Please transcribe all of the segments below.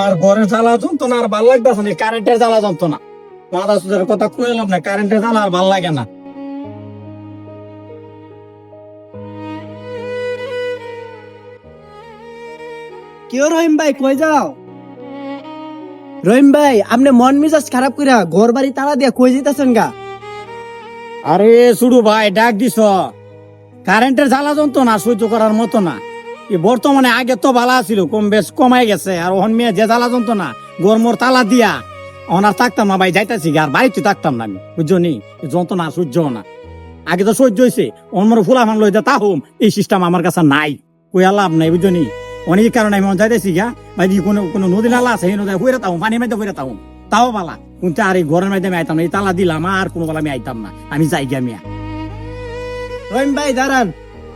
আর ঘরে জ্বালা যন্ত্রণা আর ভাল লাগতেছে না, কারেন্টের জ্বালা যন্ত্রণা। মাথা সুদের কথা কইলাম না, কারেন্টের জ্বালা আর ভাল লাগে না। কেউ রহিম ভাই কই যাও? রহিম ভাই আপনি মন মেজাজ খারাপ কইরা ঘর বাড়ি তালা দিয়া কই যেতেছেন গা? আরে শুরু ভাই ডাক দিছ, কারেন্টের জ্বালা যন্ত্রণা সহ্য করার মতো না। এই বর্তমানে আগে তো ভালো ছিল, কম বেশ কমাই গেছে। আর ওহন মেয়ে যে জ্বালা যন্ত্রণা, গরমোর তালা দিয়া অনার থাকতাম না ভাই, যাইতাছি আর বাড়িতে থাকতাম না আমি, বুঝছো নি? এই যন্ত্রণা সহ্য না। আগে তো সহ্য হয়েছে, অন্য ফুলা ফান লই তা হোম, এই সিস্টেম আমার কাছে নাই, কই লাভ নাই, বুঝছো নি? অনেক কারণে আমি যাইতেছি গা ভাই, কোনো কোনো নদী নালা আছে, এই নদী হইরে তাও পানি মাইতে হইরে তাও তাও বালা। কিন্তু আর এই ঘরের মাধ্যমে আইতাম না, এই তালা দিলাম আর কোনো বেলা আমি আইতাম না, আমি যাই গিয়া মিয়া। রহিম ভাই দাঁড়ান,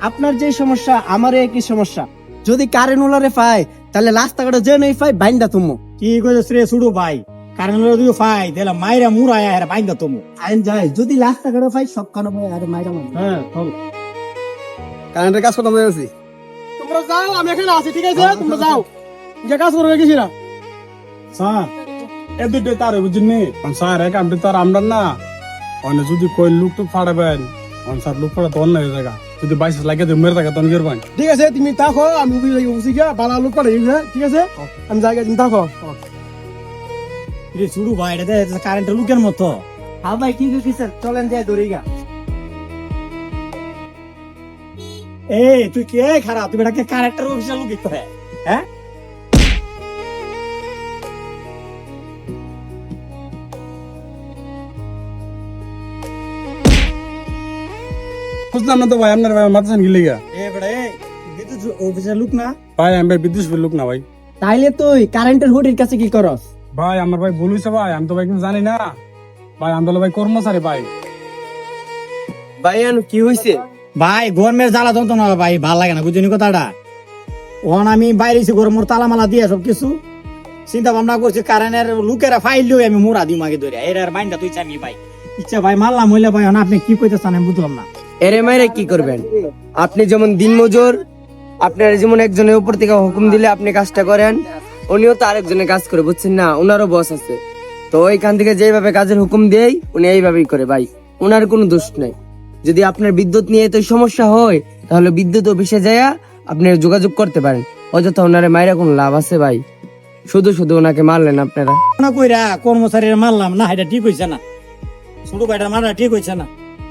আপনার যে সমস্যা আমারও একই সমস্যা। যদি কারেন্ট ওলারে পাই তাহলে রাস্তাঘাটে যে নেই পাই বাইন্দা তুমো। কি কইছিস রে শুরু ভাই? কারণ যদি ফাই তাহলে মাইরা মুরায়া হেরা বাইন্দা তুমি। আইন যায় যদি রাস্তাঘাটে পাই সব কানো ভাই আরে মাইরা মার। হ্যাঁ চল, কারেন্টের কাজ করতে যাচ্ছি। তোমরা যাও, আমি এখানে আছি, ঠিক আছে? তোমরা যাও, যে কাজ করবে গেছি না। স্যার এ দুটো তার বুঝিনি স্যার এক আমটি তার আমরান না অনেক যদি কই লুক টুক ফাড়াবেন স্যার লুক ফাড়া তো অন্য জায়গা যদি বাইশ লাগে তো মেরে থাকে তখন করবেন। ঠিক আছে তুমি থাকো, আমি বুঝি গিয়া বালা লোক পাঠাই, ঠিক আছে? আমি জায়গা তুমি থাকো। রে শুরু ভাই, এটা কারেন্টের লুকের মতো। হ্যাঁ ভাই ঠিক আছে স্যার, চলেন যাই দৌড়িগা। এই তুই কে খারাপ, তুমি এটাকে কারেন্টের অফিসে লুকিত হ্যাঁ? বুঝলাম না তো ভাই আপনার ভাই মাথায় গিলে গা এ বেড়া, এই বিদ্যুৎ অফিসের লুক না? ভাই আমি ভাই বিদ্যুৎ লোক না ভাই। তাইলে তুই কারেন্টের হুডির কাছে কি করস? ভাই আমার ভাই ভুল হয়েছে ভাই, আমি তো ভাই কিছু জানি না ভাই, আমি তো ভাই কর্মচারী ভাই। ভাই কি হইছে? ভাই গরমের জ্বালা যন্ত্রণা ভাই ভাল লাগে না, বুঝলি কথাটা? ওখান আমি বাইরে গরমের তালা মালা দিয়ে সব কিছু চিন্তা ভাবনা করছি, কারেন্টের লুকেরা ফাইলেও আমি মুরা দিম আগে ধরে এর আর বাইনটা তুই চামি ভাই। ইচ্ছা ভাই মারলাম হইলে ভাই, আপনি কি কইতেছেন আমি বুঝলাম না। এরে মাইরে কি করবেন? আপনি যেমন দিনমজুর, আপনার যেমন একজনের উপর থেকে হুকুম দিলে আপনি কাজটা করেন, উনিও তো আরেকজনের কাজ করে, বুঝছেন না? উনারও বস আছে, তো ওইখান থেকে যেভাবে কাজের হুকুম দেয় উনি এইভাবেই করে ভাই, উনার কোনো দোষ নাই। যদি আপনার বিদ্যুৎ নিয়ে তো সমস্যা হয় তাহলে বিদ্যুৎ অফিসে যাইয়া আপনি যোগাযোগ করতে পারেন। অযথা ওনারে মাইরা কোনো লাভ আছে ভাই? শুধু শুধু ওনাকে মারলেন আপনারা। না কইরা কর্মচারীর মারলাম না, এটা ঠিক হইছে না। ছোট ভাইটার মারা ঠিক হইছে না।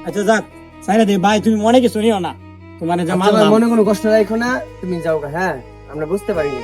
আচ্ছা যাক সাইরা দে ভাই, তুমি মনে কিছু নিও না, তোমার যে আচ্ছা ভাই, মারলাম। মনে কোনো কষ্ট রাখো না, তুমি যাও গা, হ্যাঁ আমরা বুঝতে পারিনি।